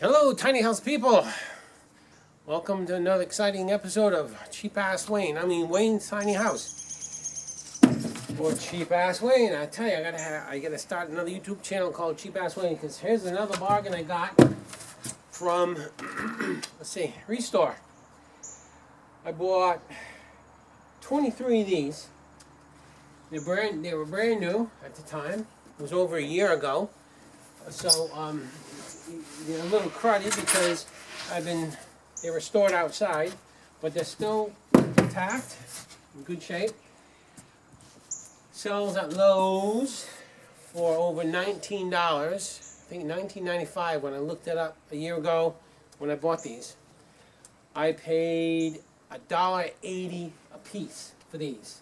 Hello, tiny house people. Welcome to another exciting episode of Cheap Ass Wayne. Wayne's Tiny House. Or Cheap Ass Wayne. I tell you, I gotta start another YouTube channel called Cheap Ass Wayne, because here's another bargain I got from let's see, Restore. I bought 23 of these. They were brand new at the time. It was over a year ago. So they're a little cruddy because they were stored outside, but they're still intact, in good shape. Sells at Lowe's for over $19. I think $19.95 when I looked it up a year ago when I bought these. I paid $1.80 a piece for these.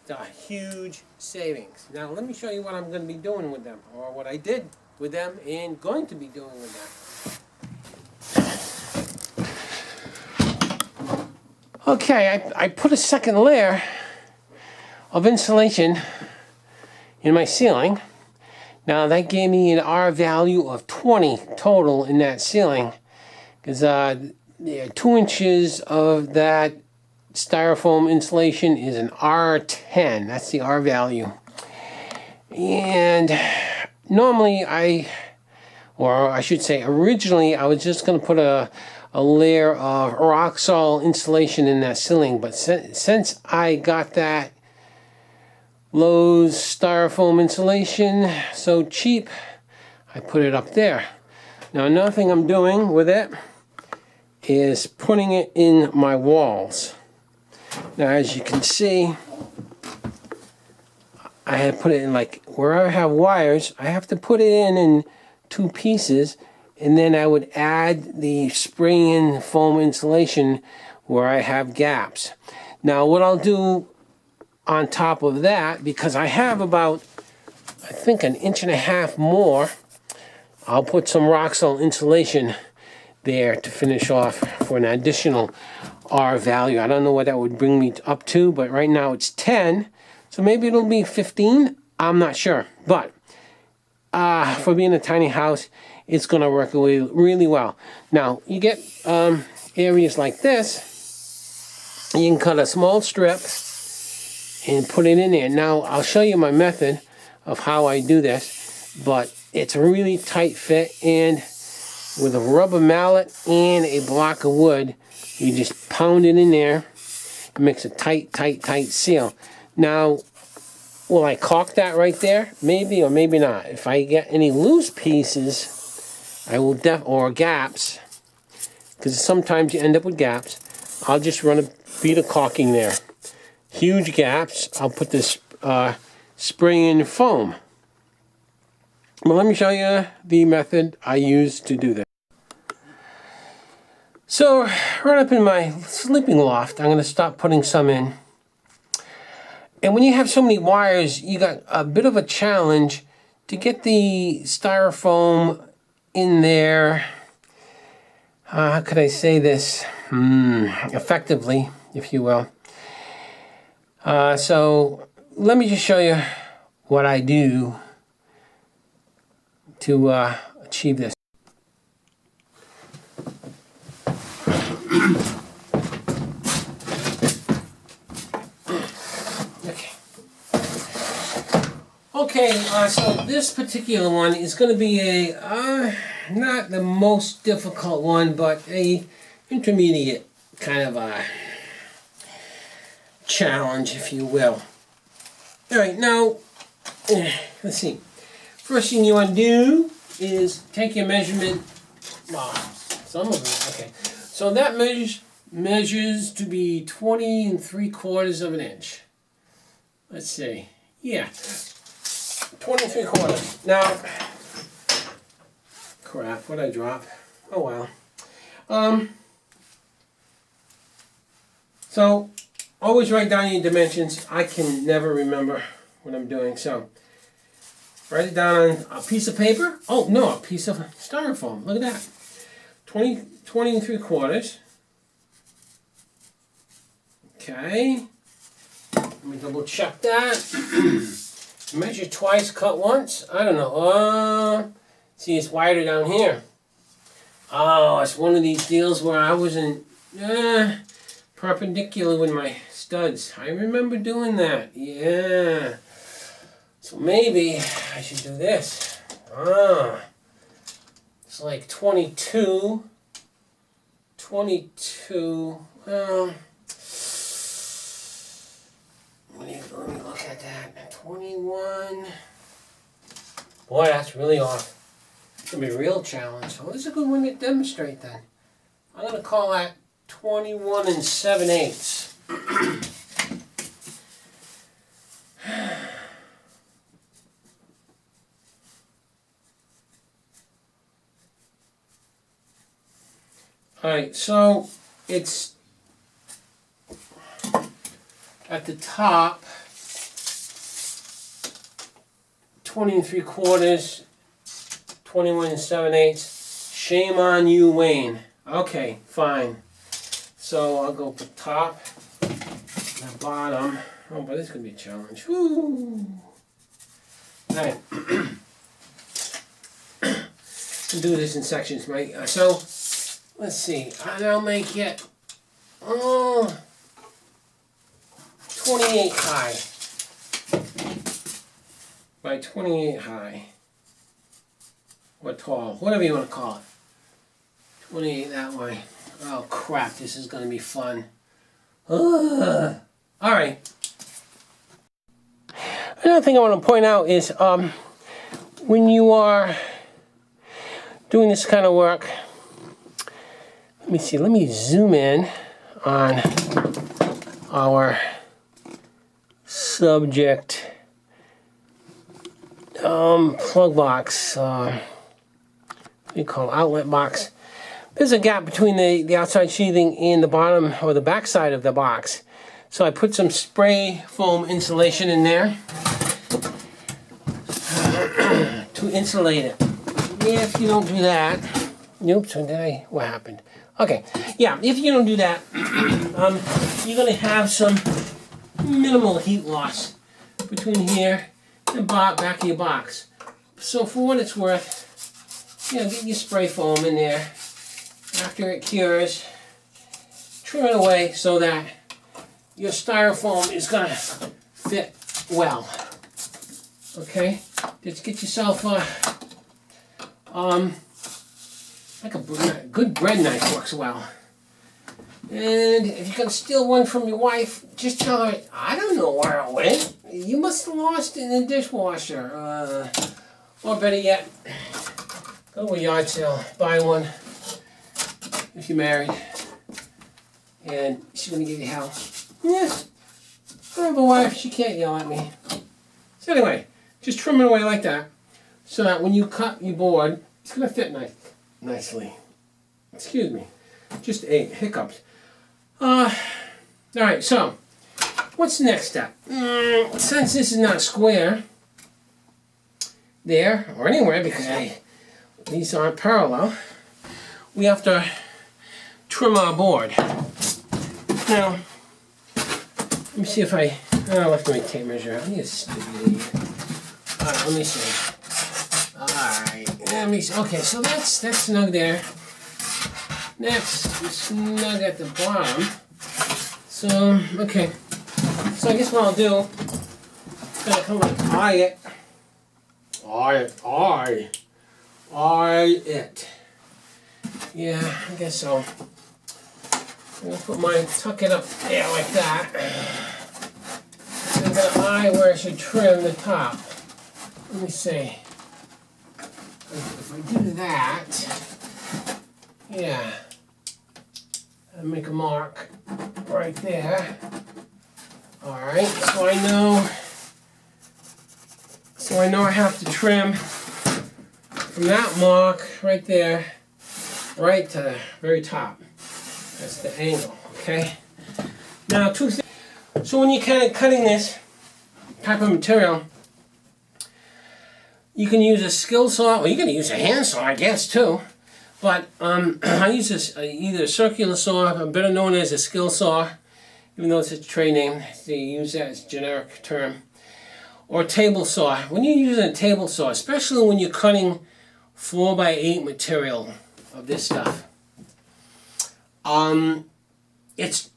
It's a huge savings. Now let me show you what I'm going to be doing with them, or what I did with them and going to be doing with them. Okay, I put a second layer of insulation in my ceiling. Now that gave me an R value of 20 total in that ceiling, because 2 inches of that Styrofoam insulation is an R10. That's the R value. And normally originally I was just going to put a layer of rock salt insulation in that ceiling, but since I got that Lowe's Styrofoam insulation so cheap, I put it up there. Now another thing I'm doing with it is putting it in my walls. Now as you can see, I had put it in, like where I have wires, I have to put it in 2 pieces, and then I would add the spray-in foam insulation where I have gaps. Now what I'll do on top of that, because I have about, I think, 1.5 inches more, I'll put some rock salt insulation there to finish off for an additional R value. I don't know what that would bring me up to, but right now it's 10, so maybe it'll be 15. I'm not sure, but for being a tiny house, it's going to work really well. Now you get areas like this, you can cut a small strip and put it in there. Now I'll show you my method of how I do this, but it's a really tight fit, and with a rubber mallet and a block of wood, you just pound it in there. It makes a tight seal. Now, will I caulk that right there? Maybe or maybe not. If I get any loose pieces, I will or gaps, because sometimes you end up with gaps, I'll just run a bead of caulking there. Huge gaps, I'll put this spray-in foam. Well, let me show you the method I use to do this. So, right up in my sleeping loft, I'm going to start putting some in. And when you have so many wires, you got a bit of a challenge to get the Styrofoam in there. How could I say this? Effectively, if you will. So, let me just show you what I do to achieve this. Okay, so this particular one is going to be a, not the most difficult one, but a intermediate kind of a challenge, if you will. Alright, now, let's see. First thing you want to do is take your measurement. Some of them, okay. So that measures to be 20 3/4 of an inch. Let's see. Yeah. 20 3/4. Now, crap, what'd I drop? Oh well. So, always write down your dimensions. I can never remember what I'm doing, so write it down on a piece of paper. Oh, no, a piece of Styrofoam. Look at that. 20 3/4. Okay. Let me double check that. Measure twice, cut once. I don't know. See, it's wider down here. Oh, it's one of these deals where I wasn't perpendicular with my studs. I remember doing that. Yeah. So maybe I should do this. It's like 22. 22. Well, let me look at that. 21. Boy, that's really off. It's going to be a real challenge. Well, this is a good one to demonstrate then. I'm going to call that 21 7/8. Alright, so it's at the top 20 3/4, 21 7/8. Shame on you, Wayne. Okay, fine. So I'll go for top, the bottom. Oh, but this is going to be a challenge. Woo! Alright. Do this in sections, right? So, let's see. I'll make it 28 high. By 28 high. Or tall. Whatever you want to call it. 28 that way. Oh crap, this is going to be fun. Alright. Another thing I want to point out is when you are doing this kind of work, let me see, let me zoom in on our subject plug box, what do you call it, outlet box. There's a gap between the outside sheathing and the bottom or the back side of the box. So I put some spray foam insulation in there to insulate it. If you don't do that, oops, what happened? Okay, yeah, if you don't do that, you're going to have some minimal heat loss between here and the back of your box. So for what it's worth, get your spray foam in there. After it cures, trim it away so that your styrofoam is going to fit well. Okay, just get yourself like a good bread knife works well. And if you're going to steal one from your wife, just tell her, I don't know where it went. You must have lost it in the dishwasher. Or better yet, go to a yard sale, buy one if you're married. And she's going to give you hell. Yes, I have a wife, she can't yell at me. So anyway, just trim it away like that, so that when you cut your board, it's going to fit nicely. Excuse me, just hiccups. Alright, so, what's the next step? Since this is not square, there, or anywhere, because these aren't parallel, we have to trim our board. Now, let me see if I left my tape measure. I need a stupid idiot. Alright, let me see. Alright, let me see. Okay, so that's snug there. Next, snug at the bottom. So, okay. So I guess what I'll do is kind of come like eye it. Eye it. Yeah, I guess so. I'm going to put mine, tuck it up there like that. I'm going to eye where I should trim the top. Let me see. If I do that, yeah, and make a mark right there. Alright, so I know I have to trim from that mark right there, right to the very top. That's the angle, okay? Now, two things. So when you're kind of cutting this type of material, you can use a skill saw, or you can use a hand saw, I guess, too. But I use this either a circular saw, better known as a skill saw, even though it's a trade name, they use that as a generic term, or a table saw. When you're using a table saw, especially when you're cutting 4x8 material, of this stuff. It's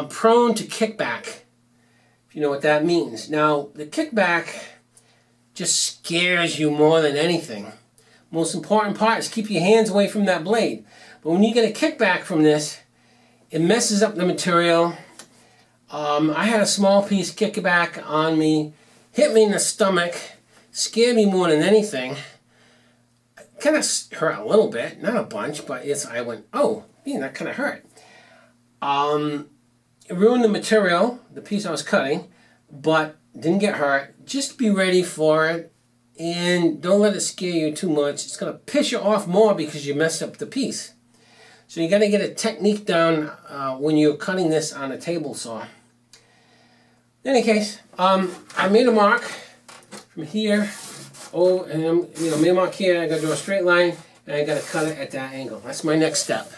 prone to kickback, if you know what that means. Now, the kickback just scares you more than anything. Most important part is keep your hands away from that blade. But when you get a kickback from this, it messes up the material. I had a small piece kickback on me, hit me in the stomach, scared me more than anything. Kind of hurt a little bit, not a bunch, but I went, oh, yeah, that kind of hurt. It ruined the material, the piece I was cutting, but didn't get hurt. Just be ready for it, and don't let it scare you too much. It's going to piss you off more because you messed up the piece. So you got to get a technique down when you're cutting this on a table saw. In any case, I made a mark from here. Oh, and made a mark here. I got to draw a straight line, and I got to cut it at that angle. That's my next step.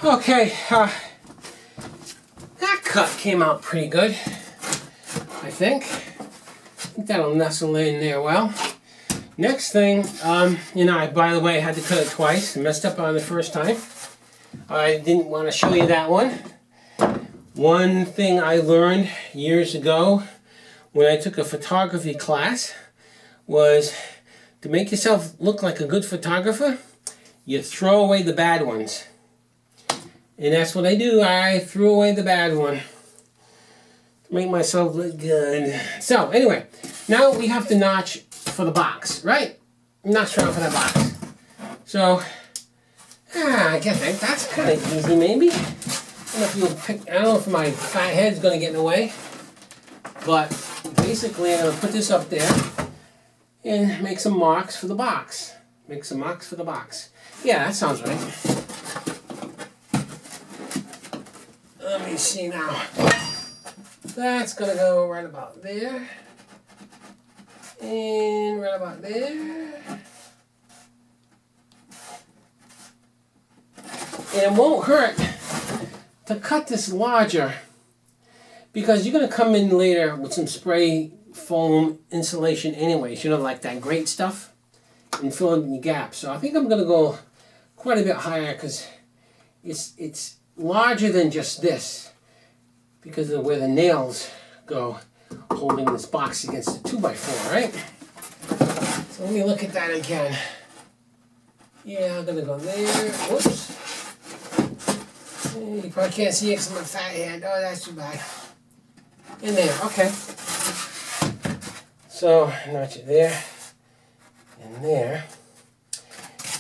Okay, that cut came out pretty good, I think. That'll nestle in there well. Next thing, by the way, I had to cut it twice. I messed up on the first time. I didn't want to show you that one. One thing I learned years ago when I took a photography class was to make yourself look like a good photographer, you throw away the bad ones. And that's what I do. I threw away the bad one to make myself look good. So anyway, now we have to notch for the box, right? Notch around for that box. So I guess that's kind of easy, maybe. I don't know if my fat head's going to get in the way, but basically I'm going to put this up there and make some marks for the box. Make some marks for the box. Yeah, that sounds right. Let me see now. That's going to go right about there. And right about there. And it won't hurt to cut this larger because you're going to come in later with some spray foam insulation anyways, like that great stuff, and fill in your gaps. So I think I'm going to go quite a bit higher because it's larger than just this because of where the nails go holding this box against the 2x4, right? So let me look at that again. Yeah, I'm going to go there. Whoops. You probably can't see it because of my fat hand. Oh, that's too bad. In there, okay. So, notch it there and there.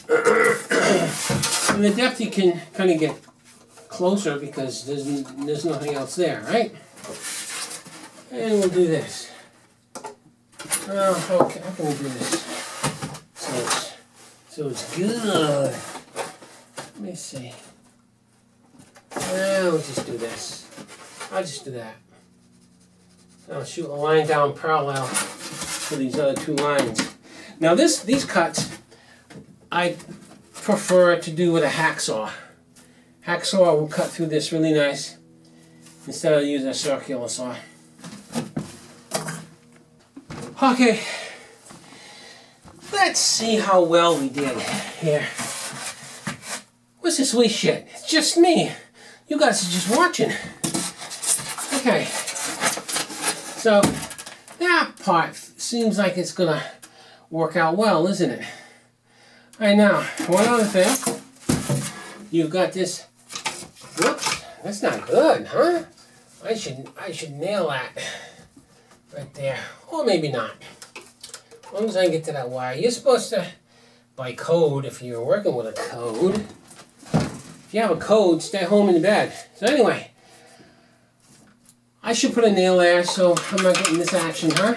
And the depth you can kind of get closer because there's nothing else there, right? And we'll do this. Oh, okay, how can we do this? So it's good. Let me see. We'll just do this. I'll just do that. I'll shoot a line down parallel to these other two lines. Now these cuts, I prefer to do with a hacksaw. Hacksaw will cut through this really nice instead of using a circular saw. Okay, let's see how well we did here. What's this sweet shit? It's just me. You guys are just watching. Okay, so that part seems like it's gonna work out well, isn't it? All right, now, one other thing. You've got this, whoops, that's not good, huh? I should nail that right there, or maybe not. As long as I get to that wire. You're supposed to, by code, if you're working with a code, if you have a code, stay home in bed. So anyway, I should put a nail there so I'm not getting this action, huh?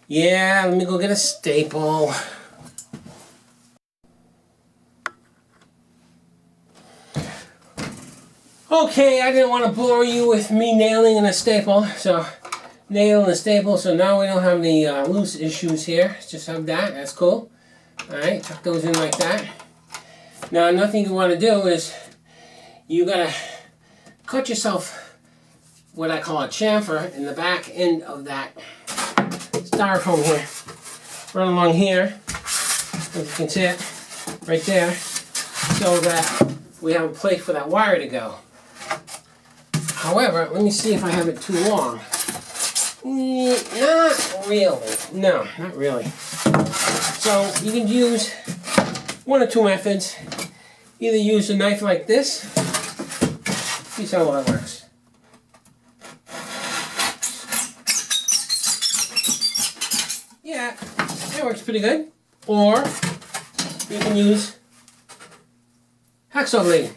Yeah, let me go get a staple. Okay, I didn't want to bore you with me nailing in a staple, so nail and a staple, so now we don't have any loose issues here. Just have that, that's cool. Alright, tuck those in like that. Now, another thing you want to do is you gotta cut yourself what I call a chamfer in the back end of that styrofoam here. run along here, as you can see it right there, so that we have a place for that wire to go. However, let me see if I have it too long. Not really. No, not really. So you can use one or two methods. Either use a knife like this. See how well that works. Yeah, that works pretty good. Or you can use hacksaw blade.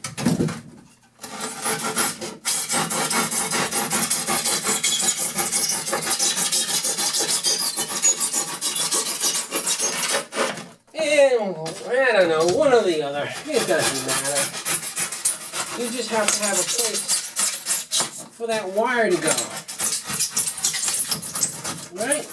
I don't know, one or the other. It doesn't matter. You just have to have a place for that wire to go. Right?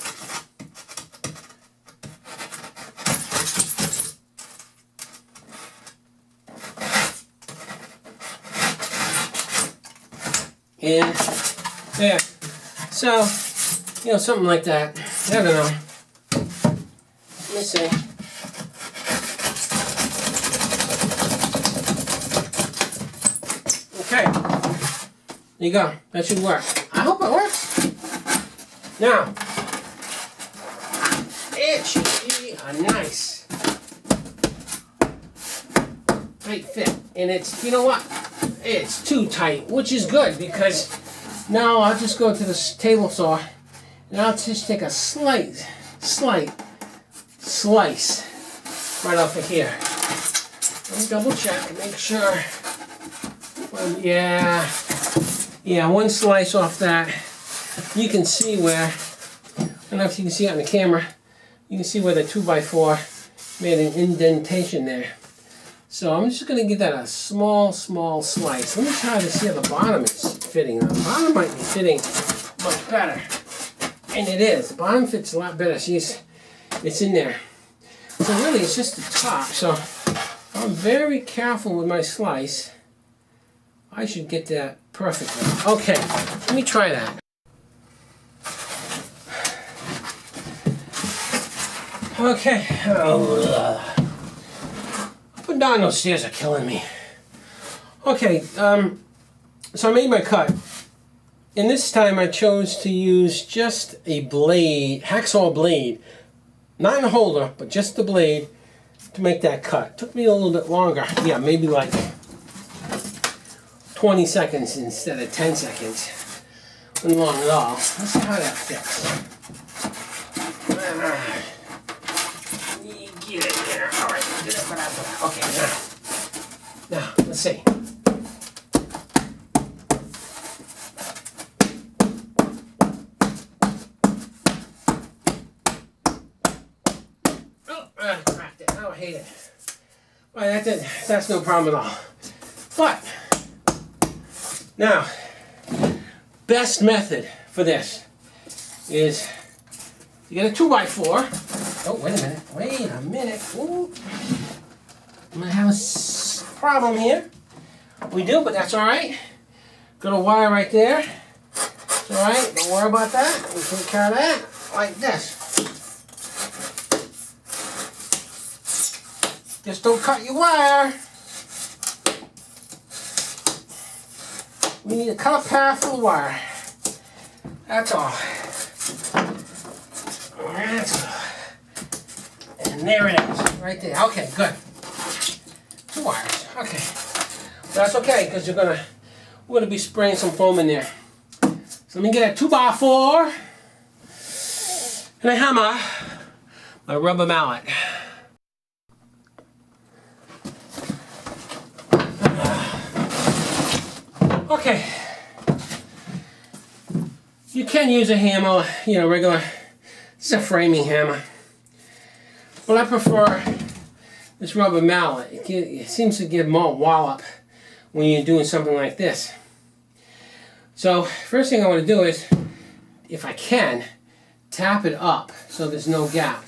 And there. So, you know, something like that. I don't know. Let me see. Okay, there you go. That should work. I hope it works. Now, it should be a nice tight fit. And it's, you know what? It's too tight, which is good because now I'll just go to the table saw and I'll just take a slight slice right off of here. Let me double check and make sure. Yeah, one slice off that. You can see where, I don't know if you can see it on the camera, you can see where the 2x4 made an indentation there. So I'm just going to give that a small slice. Let me try to see how the bottom is fitting. The bottom might be fitting much better. And it is. The bottom fits a lot better. See, it's in there. So really it's just the top. So I'm very careful with my slice. I should get that perfectly. Okay, let me try that. Okay. Up and down those stairs are killing me. Okay, so I made my cut. And this time I chose to use just a blade, hacksaw blade. Not a holder, but just the blade to make that cut. Took me a little bit longer. Yeah, maybe like 20 seconds instead of 10 seconds. Wasn't long at all. Let's see how that fits. Get it there. All right, okay, now, let's see. Oh, I cracked it. I hate it. Well, that's no problem at all. But now, best method for this is you get a 2x4. Oh, wait a minute. Ooh. I'm gonna have a problem here. We do, but that's all right. Got a wire right there. It's all right. Don't worry about that. We take care of that like this. Just don't cut your wire. We need to cut a path for the wire. That's all. That's all. And there it is, right there. Okay, good. 2 wires. Okay. That's okay, because we're gonna be spraying some foam in there. So let me get a 2x4 and a hammer, my rubber mallet. Okay. You can use a hammer, you know, regular. This is a framing hammer. But I prefer this rubber mallet. It seems to give more wallop when you're doing something like this. So first thing I want to do is, if I can, tap it up so there's no gap.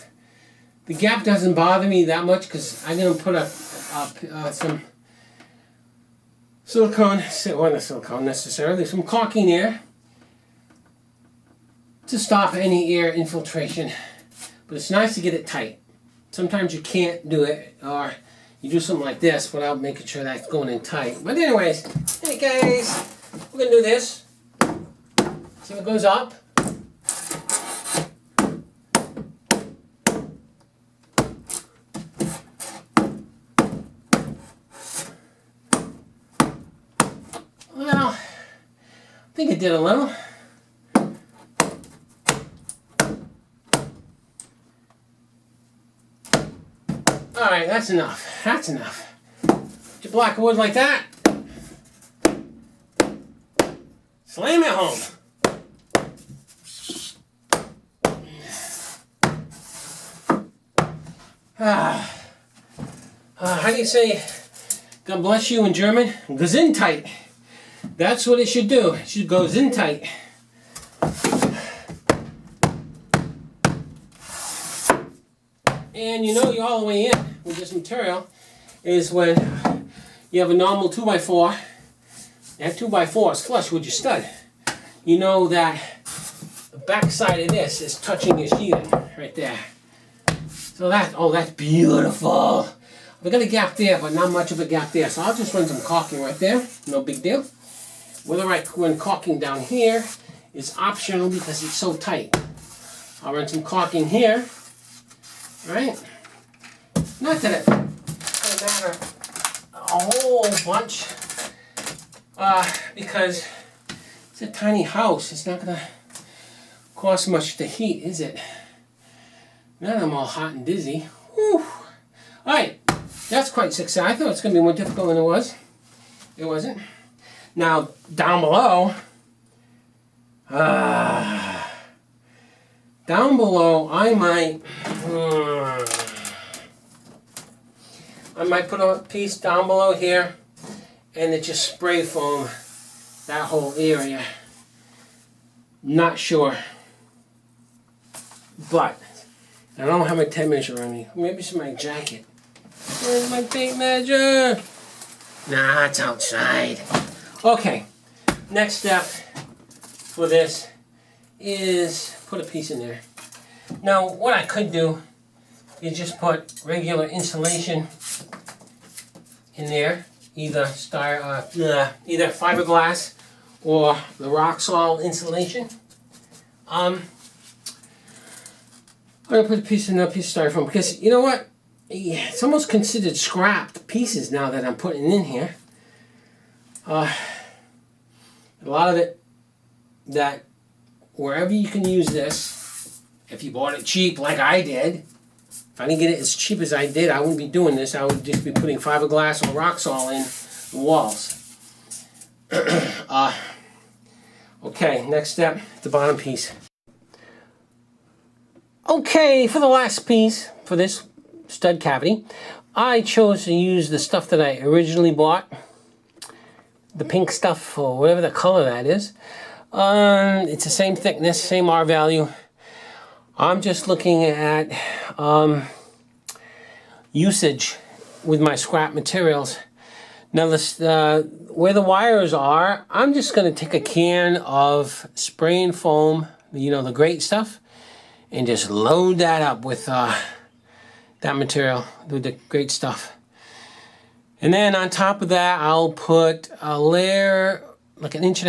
The gap doesn't bother me that much because I'm going to put some silicone, well not silicone necessarily, some caulking there to stop any air infiltration. but it's nice to get it tight. Sometimes you can't do it, or you do something like this without making sure that's going in tight. But anyways, hey guys, we're gonna do this. See what goes up. Well, I think it did a little. Alright, that's enough. That's enough. Get your block of wood like that. Slam it home. How do you say God bless you in German? Gesundheit. That's what it should do. It should go Gesundheit. And you know you're all the way in with this material is when you have a normal 2x4. You have 2x4s flush with your stud. You know that the back side of this is touching your sheathing right there. So that's beautiful. We got a gap there, but not much of a gap there. So I'll just run some caulking right there. No big deal. Whether I run caulking down here is optional because it's so tight. I'll run some caulking here. Right? Not that it's going to matter a whole bunch, because it's a tiny house. It's not going to cost much to heat, is it? Now I'm all hot and dizzy. Whew. Alright, that's quite successful. I thought it was going to be more difficult than it was. It wasn't. Now, down below, I might put a piece down below here and it just spray foam that whole area. Not sure. But I don't have my tape measure on me. Maybe it's in my jacket. Where's my tape measure? Nah, it's outside. Okay, next step for this is put a piece in there. Now, what I could do is just put regular insulation in there, either fiberglass or the Roxol insulation. I'm gonna put a piece in a piece of styrofoam because you know what? It's almost considered scrapped pieces now that I'm putting in here. A lot of it that wherever you can use this, if you bought it cheap like I did, if I didn't get it as cheap as I did, I wouldn't be doing this. I would just be putting fiberglass or Roxol in the walls. Okay, next step, the bottom piece. Okay, for the last piece, for this stud cavity, I chose to use the stuff that I originally bought. The pink stuff, or whatever the color that is. It's the same thickness, same R value. I'm just looking at usage with my scrap materials. Now, where the wires are, I'm just going to take a can of spray and foam, you know, the great stuff, and just load that up with that material, with the great stuff. And then on top of that, I'll put a layer, like 1.5 inches.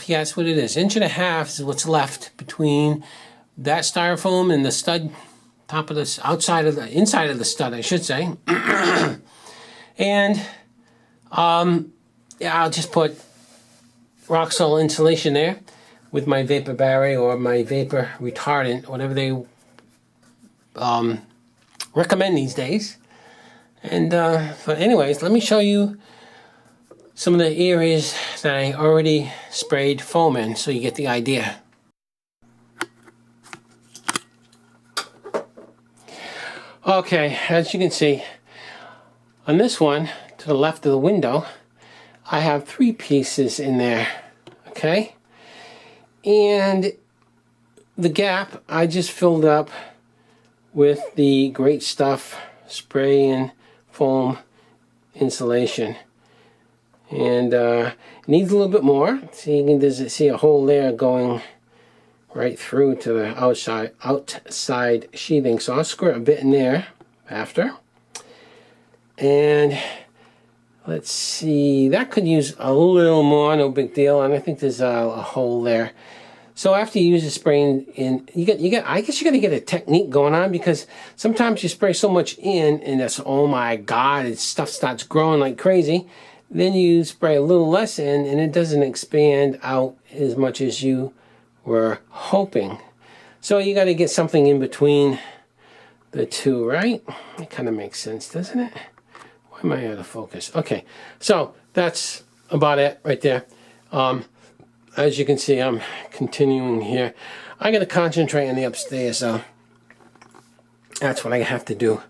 Yeah, that's what it is. 1.5 inches is what's left between that styrofoam and the stud, top of this, inside of the stud, I should say. And yeah, I'll just put Roxol insulation there with my vapor barrier or my vapor retardant, whatever they recommend these days. And but anyways, let me show you some of the areas that I already sprayed foam in so you get the idea. Okay, as you can see, on this one to the left of the window, I have 3 pieces in there, okay? And the gap I just filled up with the great stuff spray and foam insulation, and it needs a little bit more. See, you can see a whole layer going right through to the outside sheathing. So I'll squirt a bit in there after. And let's see, that could use a little more, no big deal. And I think there's a hole there. So after you use the spraying in, I guess you got to get a technique going on, because sometimes you spray so much in and it's, oh my God, stuff starts growing like crazy. Then you spray a little less in and it doesn't expand out as much as you were hoping. So you got to get something in between the two, right? It kind of makes sense, doesn't it? Why am I out of focus? Okay, so that's about it right there. As you can see, I'm continuing here. I got to concentrate on the upstairs, so that's what I have to do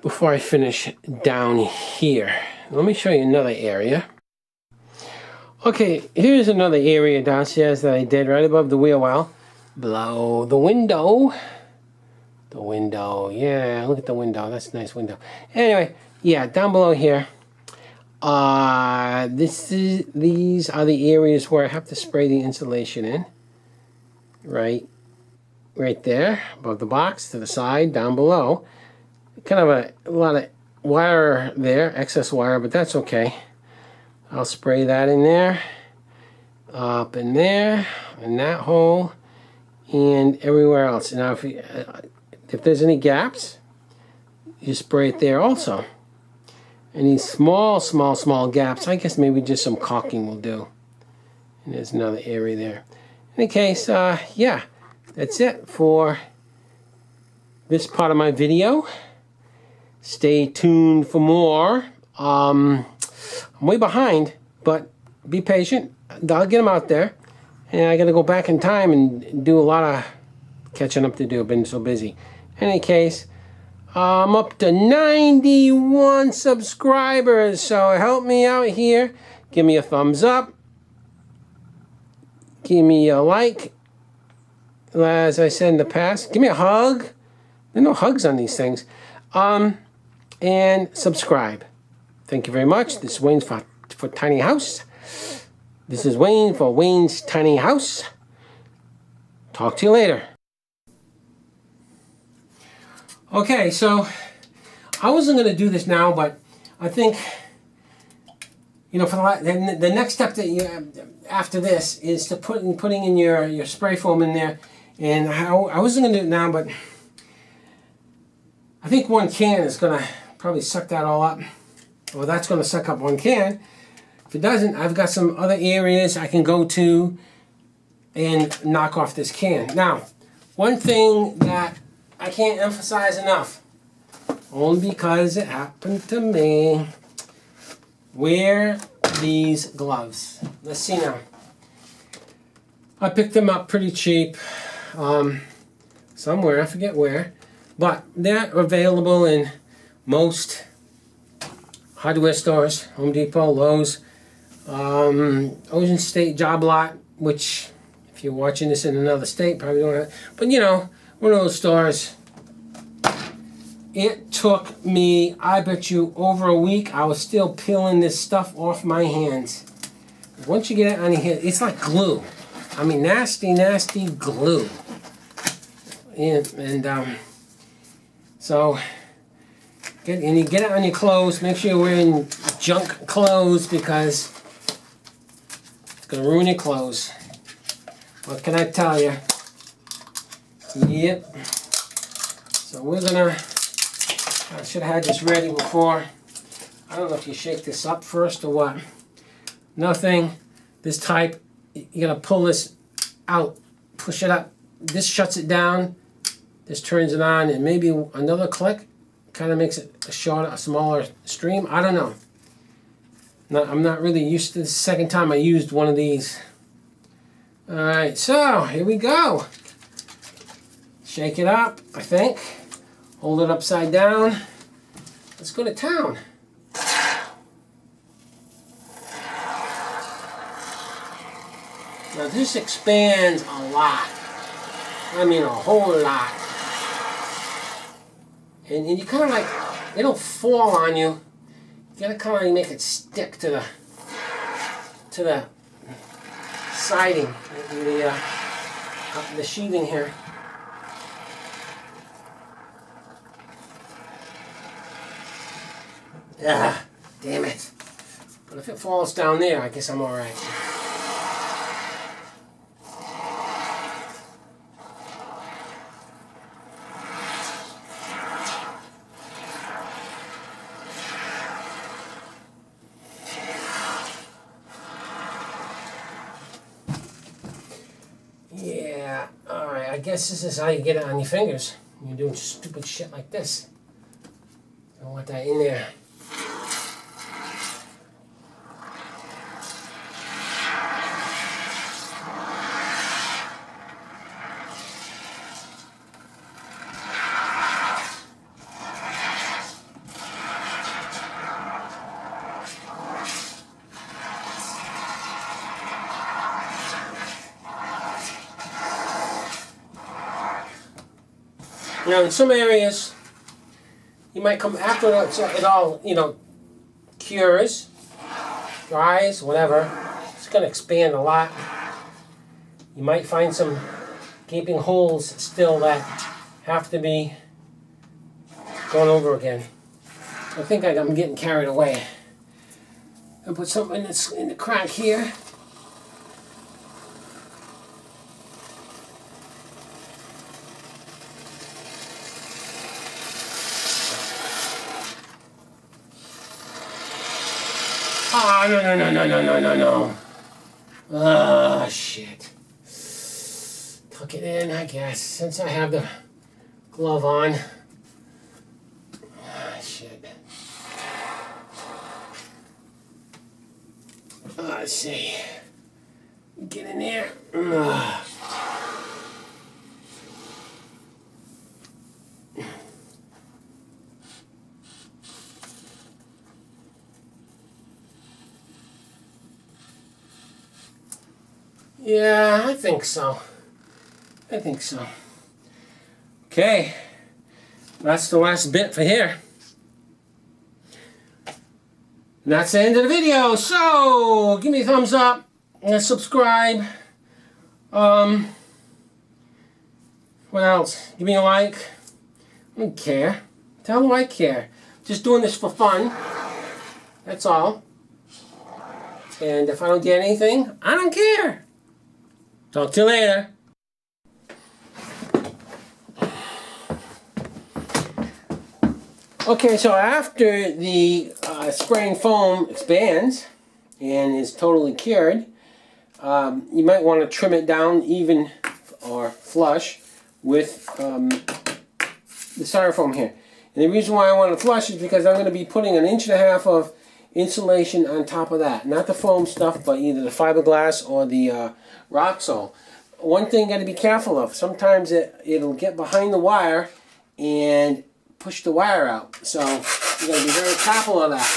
before I finish down here. Let me show you another area. Okay, here's another area downstairs that I did right above the wheel well. Below the window. The window, yeah, look at the window. That's a nice window. Anyway, yeah, down below here. These are the areas where I have to spray the insulation in. Right there, above the box, to the side, down below. Kind of a lot of wire there, excess wire, but that's okay. I'll spray that in there, up in there, in that hole, and everywhere else. Now, if there's any gaps, you spray it there also. Any small gaps, I guess maybe just some caulking will do. And there's another area there. In any case, yeah, that's it for this part of my video. Stay tuned for more. I'm way behind, but be patient. I'll get them out there. And I got to go back in time and do a lot of catching up to do. I've been so busy. In any case, I'm up to 91 subscribers, so help me out here. Give me a thumbs up. Give me a like. As I said in the past, give me a hug. There are no hugs on these things. And subscribe. Thank you very much. This is Wayne's for Tiny House. This is Wayne for Wayne's Tiny House. Talk to you later. Okay, so I wasn't going to do this now, but I think, you know, for the next step that you after this is to putting in your spray foam in there. And I wasn't going to do it now, but I think one can is going to probably suck that all up. Well, that's going to suck up one can. If it doesn't, I've got some other areas I can go to and knock off this can. Now, one thing that I can't emphasize enough, only because it happened to me, wear these gloves. Let's see now. I picked them up pretty cheap, somewhere, I forget where, but they're available in most hardware stores, Home Depot, Lowe's, Ocean State Job Lot, which if you're watching this in another state, probably don't have, but you know, one of those stores. It took me, I bet you, over a week. I was still peeling this stuff off my hands. Once you get it on your hand, it's like glue. I mean, nasty, nasty glue. And so, you get it on your clothes. Make sure you're wearing junk clothes, because it's going to ruin your clothes. What can I tell you? Yep. So we're gonna, I should have had this ready before. I don't know if you shake this up first or what. Nothing. This type, you're gonna pull this out, push it up. This shuts it down. This turns it on, and maybe another click kind of makes it a smaller stream. I don't know. I'm not really used to this. Second time I used one of these. All right, so here we go. Shake it up, I think. Hold it upside down. Let's go to town. Now this expands a lot. I mean a whole lot. And you kind of like, they don't fall on you. You gotta kind of make it stick to the siding. up the sheathing here. Ah, damn it. But if it falls down there, I guess I'm all right. Yeah, all right. I guess this is how you get it on your fingers. You're doing stupid shit like this. Don't want that in there. Now, in some areas, you might come after it all, you know, cures, dries, whatever. It's going to expand a lot. You might find some gaping holes still that have to be gone over again. I think I'm getting carried away. I'll put something in the crack here. Oh, no. Ah, shit. Tuck it in, I guess, since I have the glove on. Ah, shit. Let's see. Get in there. Yeah, I think so. Okay, that's the last bit for here. And that's the end of the video. So, give me a thumbs up and subscribe. What else? Give me a like. I don't care. Tell them I care. Just doing this for fun. That's all. And if I don't get anything, I don't care. Talk to you later. Okay, so after the spraying foam expands and is totally cured, you might want to trim it down even or flush with the styrofoam here. And the reason why I want to flush is because I'm going to be putting 1.5 inches of insulation on top of that. Not the foam stuff, but either the fiberglass or the rock sole. One thing you got to be careful of, sometimes it'll get behind the wire and push the wire out. So you got to be very careful of that.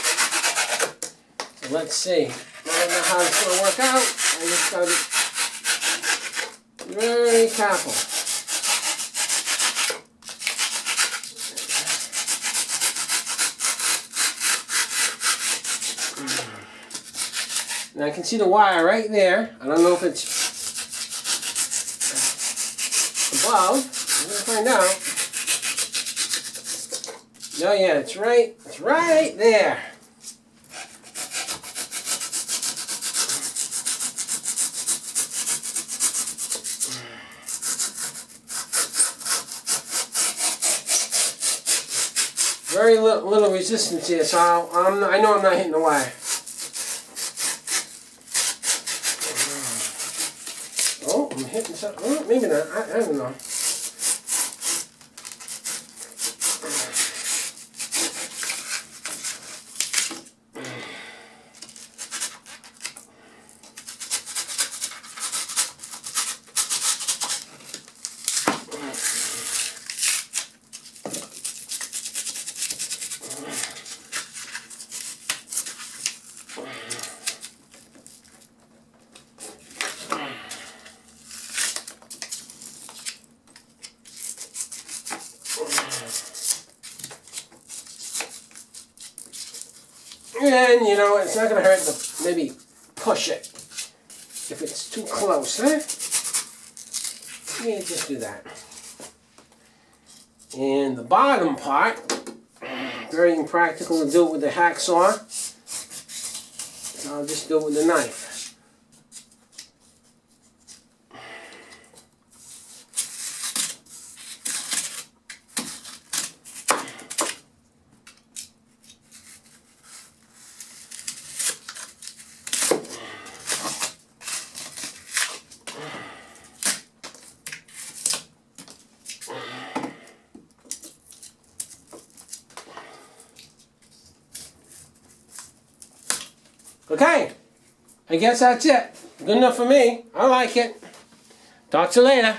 So let's see. I don't know how it's going to work out. I just got to be very careful. And I can see the wire right there. I don't know if it's above. I'm going to find out. No, yeah, it's right there. Very little resistance here, so I know I'm not hitting the wire. Oh, I'm hitting something. Oh, maybe not. I don't know. And, you know, it's not going to hurt to maybe push it if it's too close, huh? Yeah, just do that. And the bottom part, very impractical to do it with a hacksaw. So I'll just do it with a knife. Okay, I guess that's it. Good enough for me. I like it. Talk to you later.